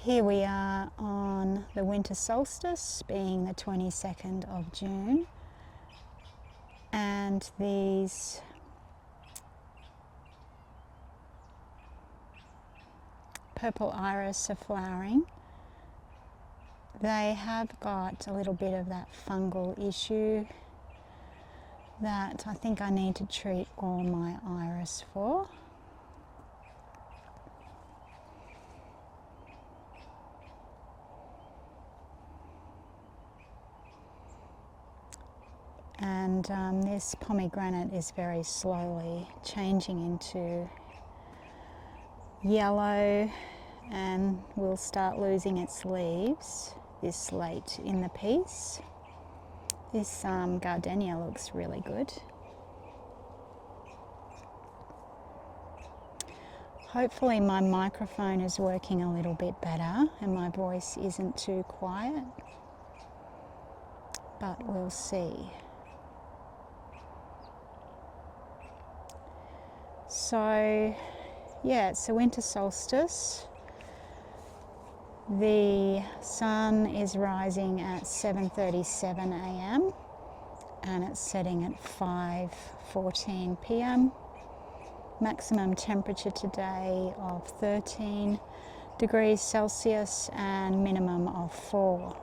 here we are on the winter solstice, being the 22nd of June, and these purple iris are flowering. They have got a little bit of that fungal issue that I think I need to treat all my iris for. And this pomegranate is very slowly changing into yellow and will start losing its leaves this late in the piece. This gardenia looks really good. Hopefully my microphone is working a little bit better and my voice isn't too quiet, but we'll see. So yeah, it's the winter solstice. The sun is rising at 7:37 a.m. and it's setting at 5:14 p.m. Maximum temperature today of 13 degrees Celsius and minimum of 4.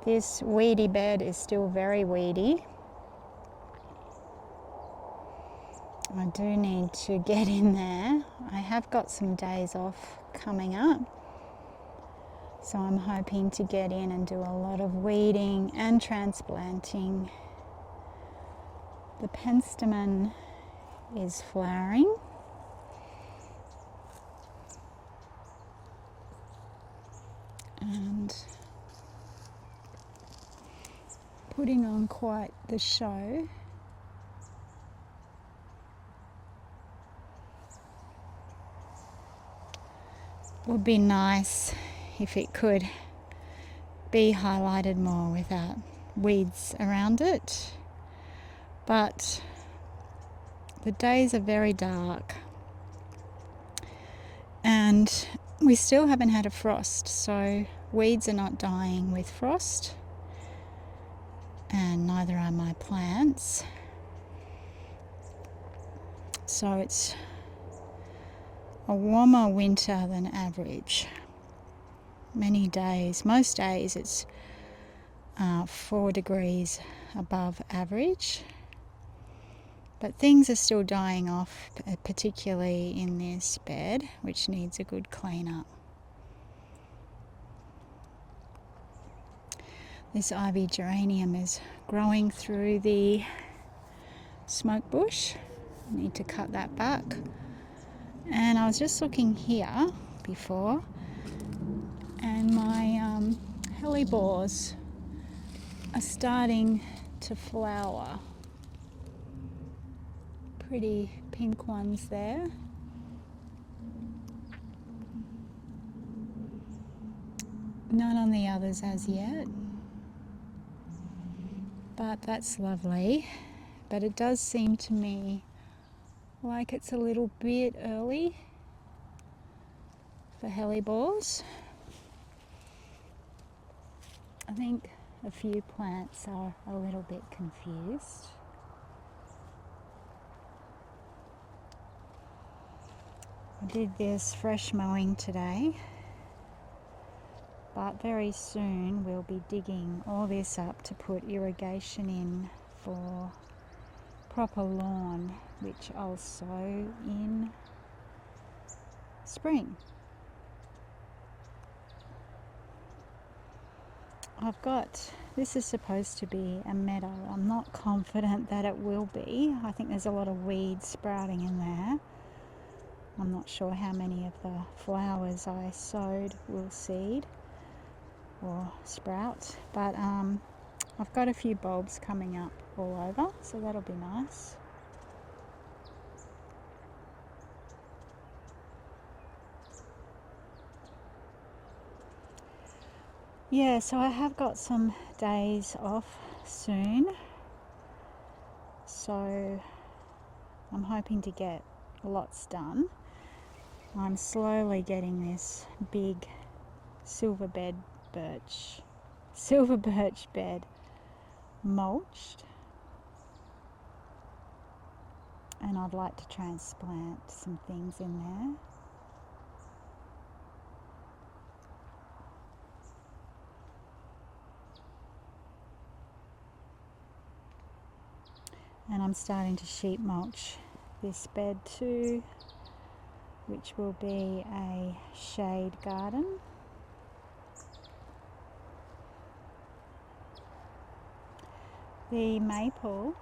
This weedy bed is still very weedy. I do need to get in there. I have got some days off coming up, so I'm hoping to get in and do a lot of weeding and transplanting. The penstemon is flowering. And putting on quite the show. Would be nice if it could be highlighted more without weeds around it, but the days are very dark and we still haven't had a frost, so weeds are not dying with frost and neither are my plants. So it's a warmer winter than average. Many days, most days it's 4 degrees above average, but things are still dying off, particularly in this bed, which needs a good clean up. This ivy geranium is growing through the smoke bush. I need to cut that back. And I was just looking here before, and my hellebores are starting to flower. Pretty pink ones there. None on the others as yet, but that's lovely. But it does seem to me like it's a little bit early for hellebores. I think a few plants are a little bit confused. I did this fresh mowing today, but very soon we'll be digging all this up to put irrigation in for proper lawn, which I'll sow in spring. This is supposed to be a meadow. I'm not confident that it will be. I think there's a lot of weeds sprouting in there. I'm not sure how many of the flowers I sowed will seed or sprout, but I've got a few bulbs coming up all over, so that'll be nice. Yeah, so I have got some days off soon, so I'm hoping to get lots done. I'm slowly getting this big silver birch bed mulched, and I'd like to transplant some things in there. And I'm starting to sheet mulch this bed too, which will be a shade garden. The maple,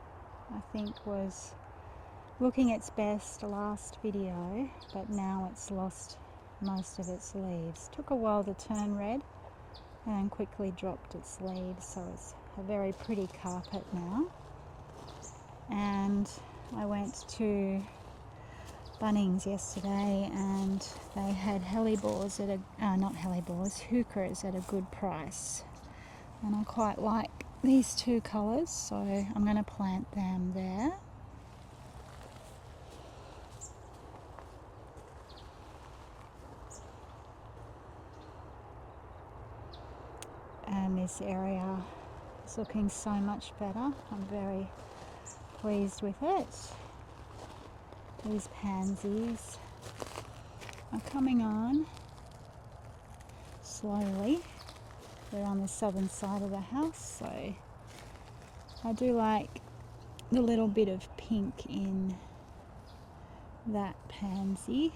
I think, was looking its best last video, but now it's lost most of its leaves. Took a while to turn red and quickly dropped its leaves, so it's a very pretty carpet now. And I went to Bunnings yesterday and they had hellebores at heucheras at a good price. And I quite like these two colours, so I'm going to plant them there. And this area is looking so much better. I'm very pleased with it. These pansies are coming on slowly. They're on the southern side of the house, so I do like the little bit of pink in that pansy.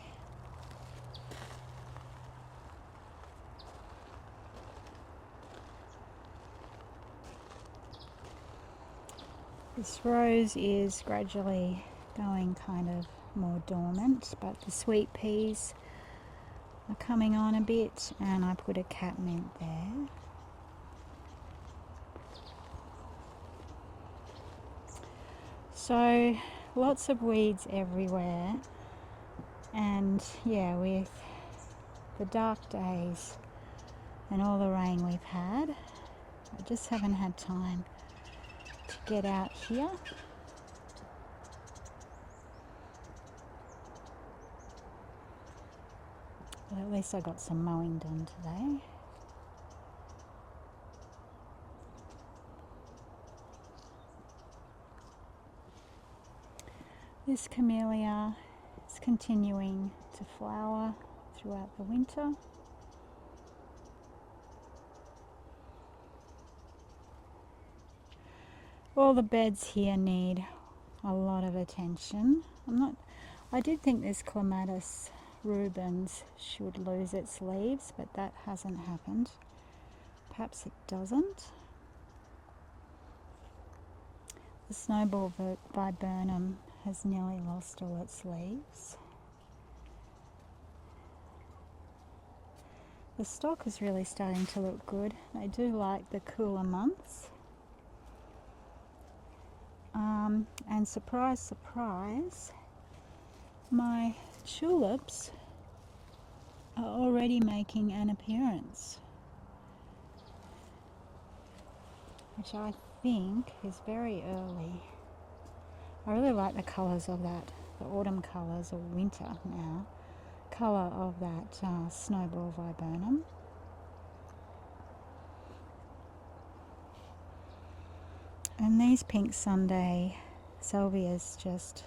This rose is gradually going kind of more dormant, but the sweet peas are coming on a bit, and I put a catmint there. So lots of weeds everywhere, and yeah, with the dark days and all the rain we've had, I just haven't had time to get out here. But at least I got some mowing done today. This camellia is continuing to flower throughout the winter. All the beds here need a lot of attention. I did think this clematis rubens should lose its leaves, but that hasn't happened. Perhaps it doesn't. The snowball viburnum has nearly lost all its leaves. The stock is really starting to look good. They do like the cooler months. And surprise, surprise, my tulips are already making an appearance, which I think is very early. I really like the colours of that, the autumn colours, or winter now, colour of that snowball viburnum. And these pink Sunday salvias just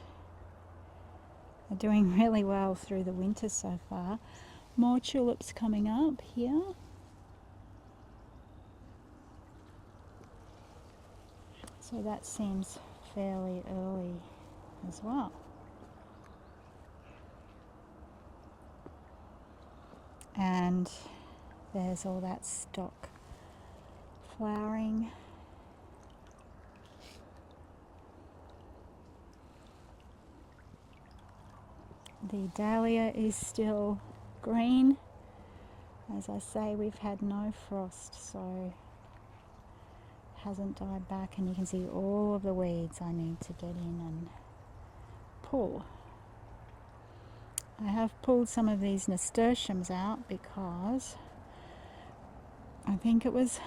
are doing really well through the winter so far. More tulips coming up here. So that seems fairly early as well. And there's all that stock flowering. The dahlia is still green. As I say, we've had no frost, so it hasn't died back, and you can see all of the weeds I need to get in and pull. I have pulled some of these nasturtiums out because I think it was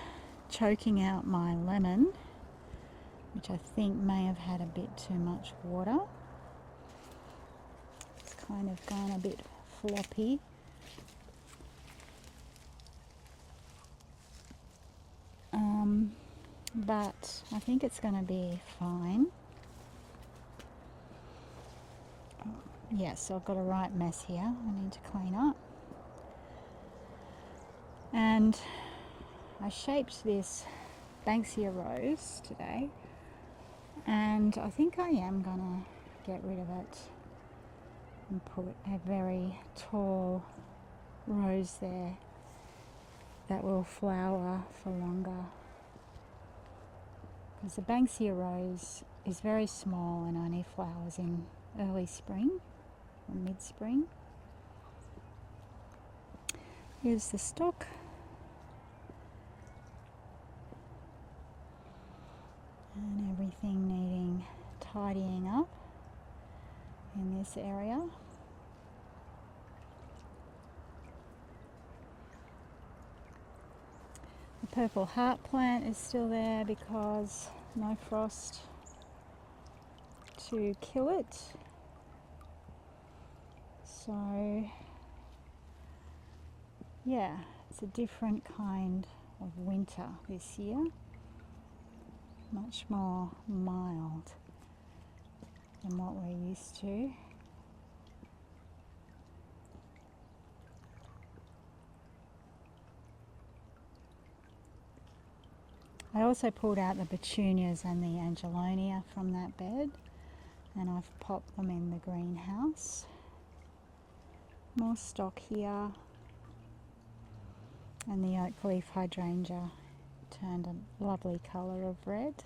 choking out my lemon, which I think may have had a bit too much water. It's kind of gone a bit floppy. But I think it's going to be fine. Yes, I've got a right mess here I need to clean up. And I shaped this Banksia rose today, and I think I am going to get rid of it and put a very tall rose there that will flower for longer. Because the Banksia rose is very small and only flowers in early spring or mid-spring. Here's the stock. And everything needing tidying up in this area. The purple heart plant is still there because no frost to kill it. So yeah, it's a different kind of winter this year. Much more mild than what we're used to. I also pulled out the petunias and the angelonia from that bed, and I've popped them in the greenhouse. More stock here, and the oak leaf hydrangea turned a lovely colour of red.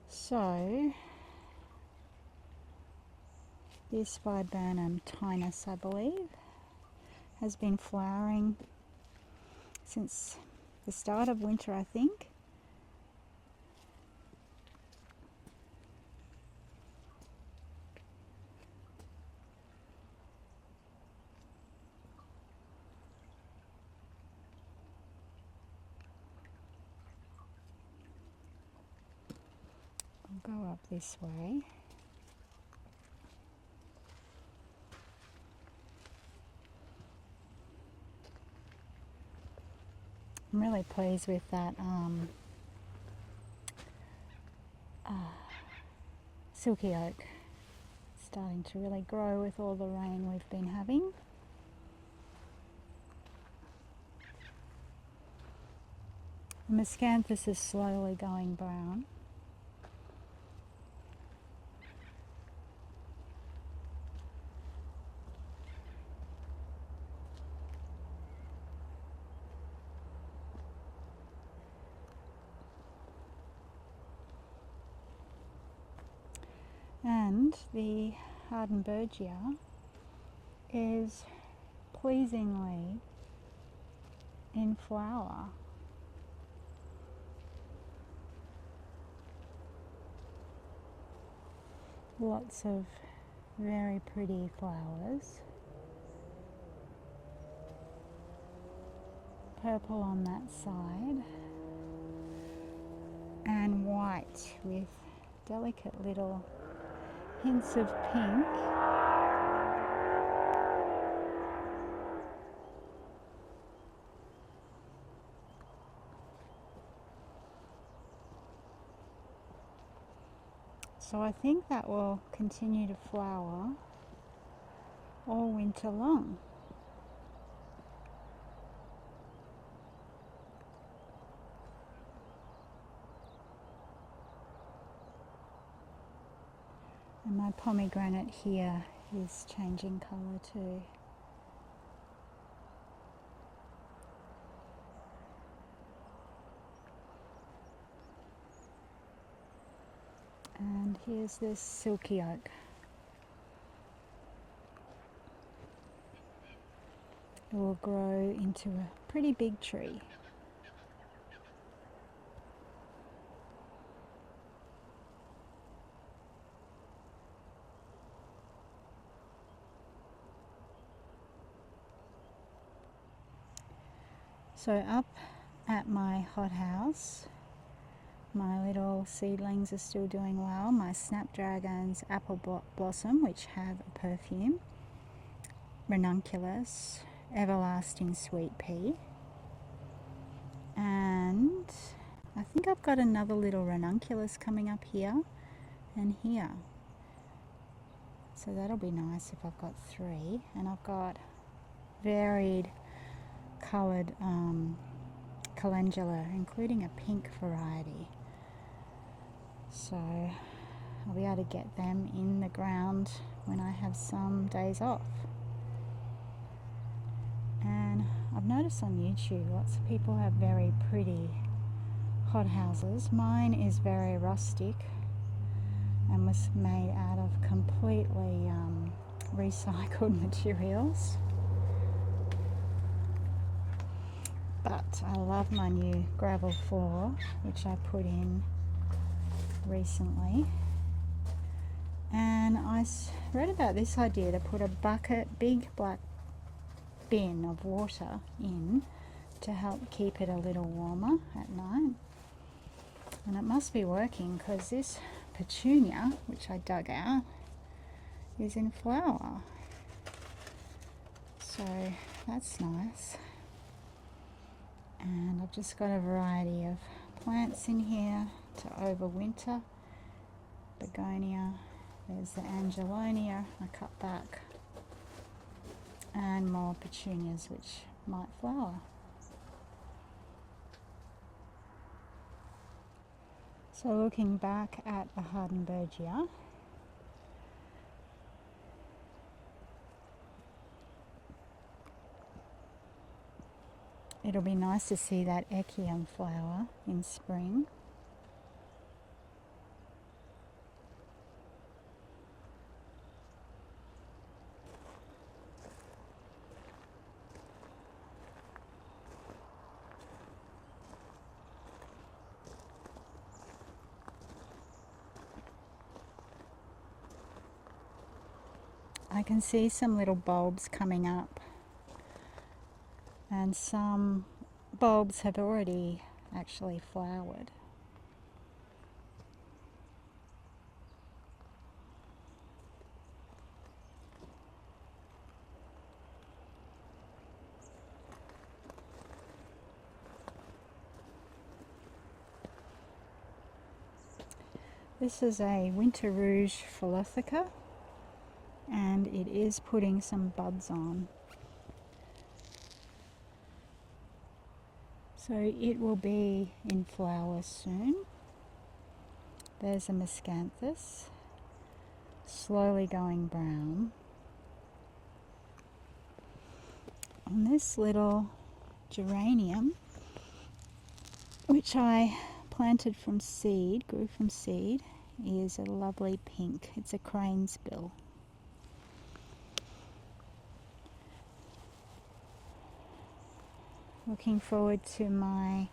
So this viburnum tinus, I believe, has been flowering since the start of winter, I think. I'll go up this way. I'm really pleased with that silky oak. It's starting to really grow with all the rain we've been having. The miscanthus is slowly going brown. And the Hardenbergia is pleasingly in flower. Lots of very pretty flowers. Purple on that side, and white with delicate little hints of pink. So I think that will continue to flower all winter long. And my pomegranate here is changing colour too. And here's this silky oak. It will grow into a pretty big tree. So up at my hothouse, My little seedlings are still doing well. My snapdragons, apple blossom, which have a perfume, ranunculus, everlasting sweet pea, and I think I've got another little ranunculus coming up here and here. So that'll be nice if I've got 3. And I've got varied coloured calendula, including a pink variety. So I'll be able to get them in the ground when I have some days off. And I've noticed on YouTube lots of people have very pretty hothouses. Mine is very rustic and was made out of completely recycled materials. But I love my new gravel floor, which I put in recently. And I read about this idea to put a bucket, big black bin of water in to help keep it a little warmer at night. And it must be working because this petunia, which I dug out, is in flower. So that's nice. And I've just got a variety of plants in here to overwinter. Begonia, there's the angelonia I cut back, and more petunias which might flower. So looking back at the Hardenbergia, it'll be nice to see that echium flower in spring. I can see some little bulbs coming up, and some bulbs have already actually flowered. This is a Winter Rouge Philothica, and it is putting some buds on. So it will be in flower soon. There's a miscanthus, slowly going brown. And this little geranium, which I planted from seed, grew from seed, is a lovely pink. It's a crane's bill. Looking forward to my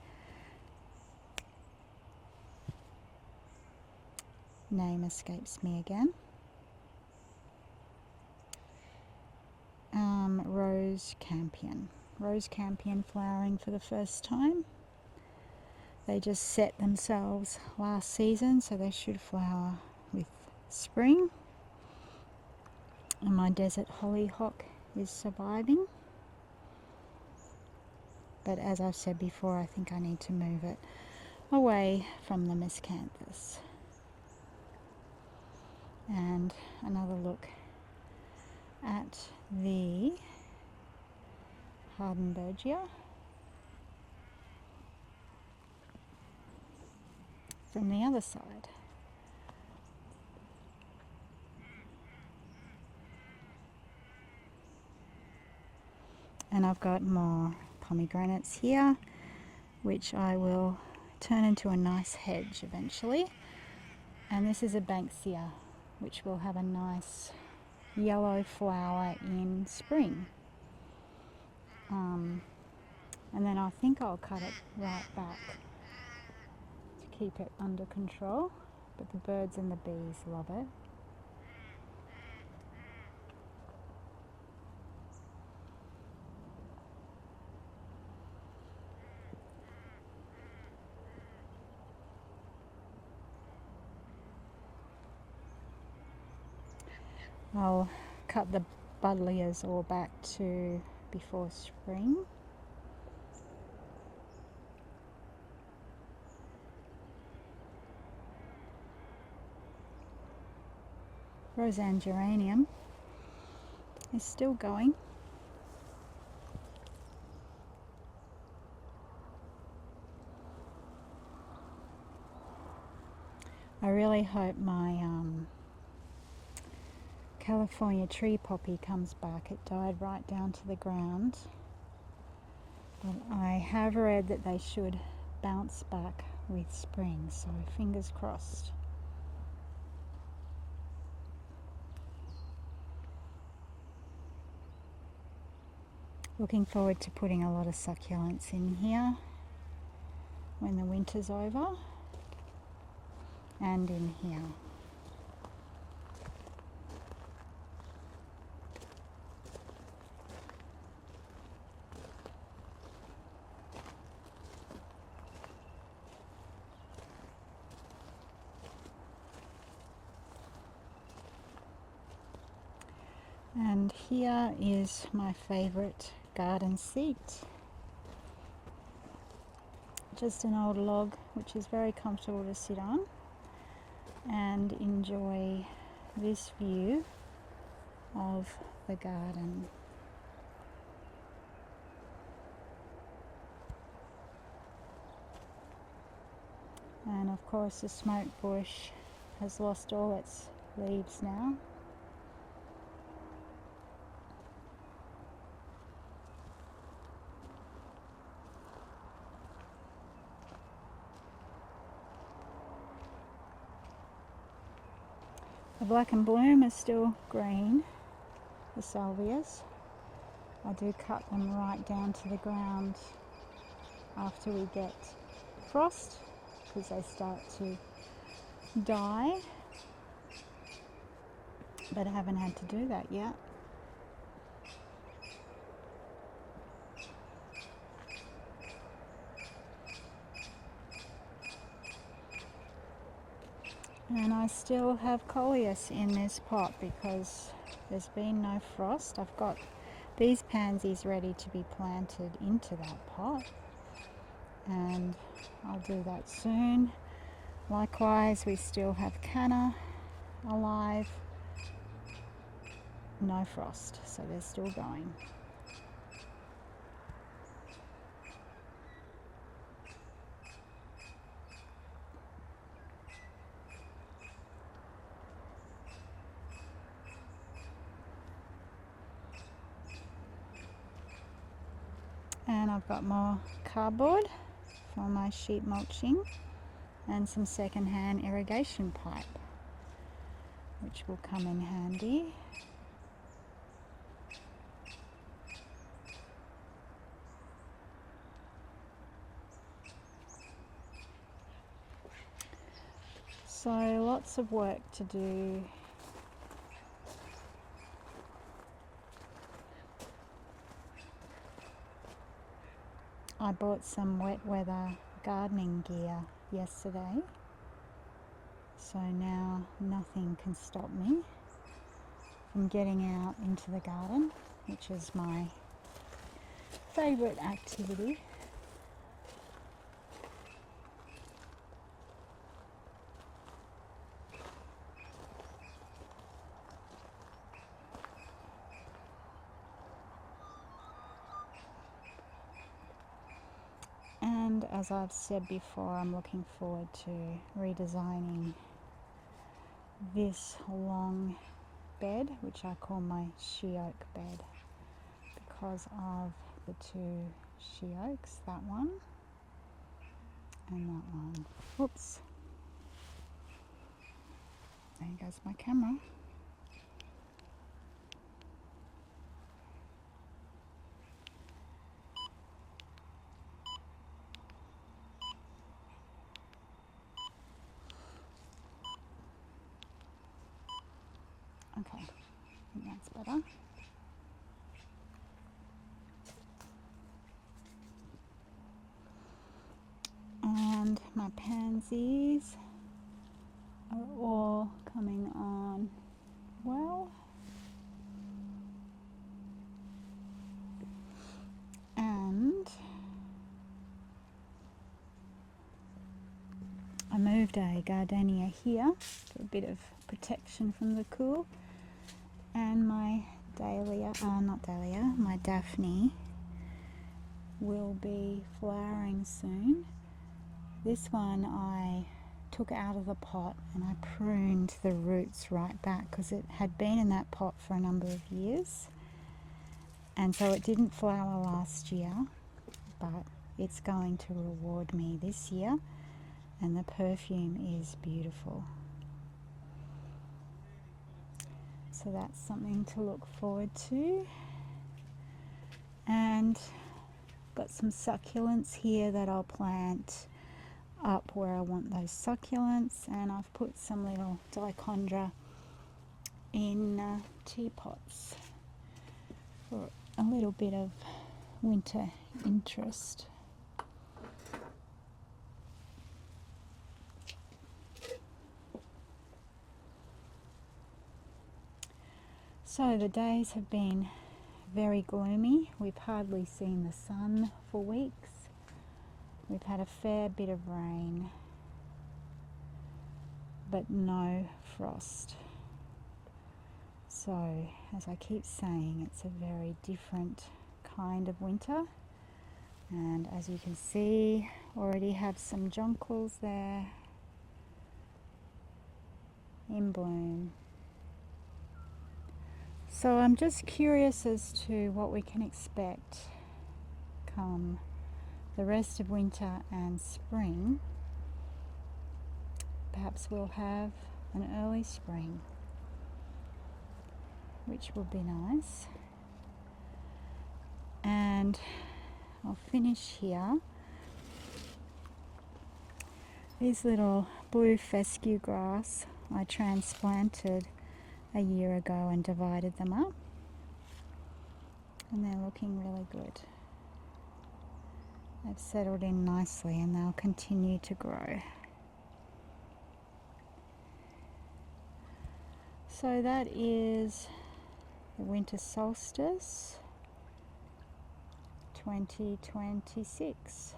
name escapes me again. Rose campion. Rose campion flowering for the first time. They just set themselves last season, so they should flower with spring. And my desert hollyhock is surviving. But as I've said before, I think I need to move it away from the miscanthus. And another look at the Hardenbergia from the other side. And I've got more pomegranates here, which I will turn into a nice hedge eventually. And this is a Banksia, which will have a nice yellow flower in spring. And then I think I'll cut it right back to keep it under control, but the birds and the bees love it. I'll cut the buddleias all back to before spring. Roseanne geranium is still going. I really hope my California tree poppy comes back. It died right down to the ground. But I have read that they should bounce back with spring, so fingers crossed. Looking forward to putting a lot of succulents in here when the winter's over, and in here. And here is my favourite garden seat. Just an old log which is very comfortable to sit on and enjoy this view of the garden. And of course the smoke bush has lost all its leaves now. The black and bloom is still green, the salvias. I do cut them right down to the ground after we get frost because they start to die, but I haven't had to do that yet. And I still have coleus in this pot because there's been no frost. I've got these pansies ready to be planted into that pot, and I'll do that soon. Likewise, we still have canna alive. No frost, so they're still going. And I've got more cardboard for my sheep mulching and some second-hand irrigation pipe, which will come in handy. So lots of work to do. I bought some wet weather gardening gear yesterday, so now nothing can stop me from getting out into the garden, which is my favourite activity. And as I've said before, I'm looking forward to redesigning this long bed, which I call my she oak bed, because of the two she oaks, that one and that one. Oops. There goes my camera. Okay, I think that's better. And my pansies are all coming on well. moved a gardenia here for a bit of protection from the cool, and my my Daphne will be flowering soon. This one I took out of the pot and I pruned the roots right back because it had been in that pot for a number of years, and so it didn't flower last year, but it's going to reward me this year, and the perfume is beautiful. So that's something to look forward to. And got some succulents here that I'll plant up where I want those succulents, and I've put some little dichondra in teapots for a little bit of winter interest. So the days have been very gloomy. We've hardly seen the sun for weeks. We've had a fair bit of rain, but no frost. So, as I keep saying, it's a very different kind of winter. And as you can see, already have some jonquils there in bloom. So I'm just curious as to what we can expect come the rest of winter and spring. Perhaps we'll have an early spring, which will be nice. And I'll finish here. These little blue fescue grass I transplanted a year ago and divided them up, and they're looking really good. They've settled in nicely and they'll continue to grow. So that is the winter solstice 2026.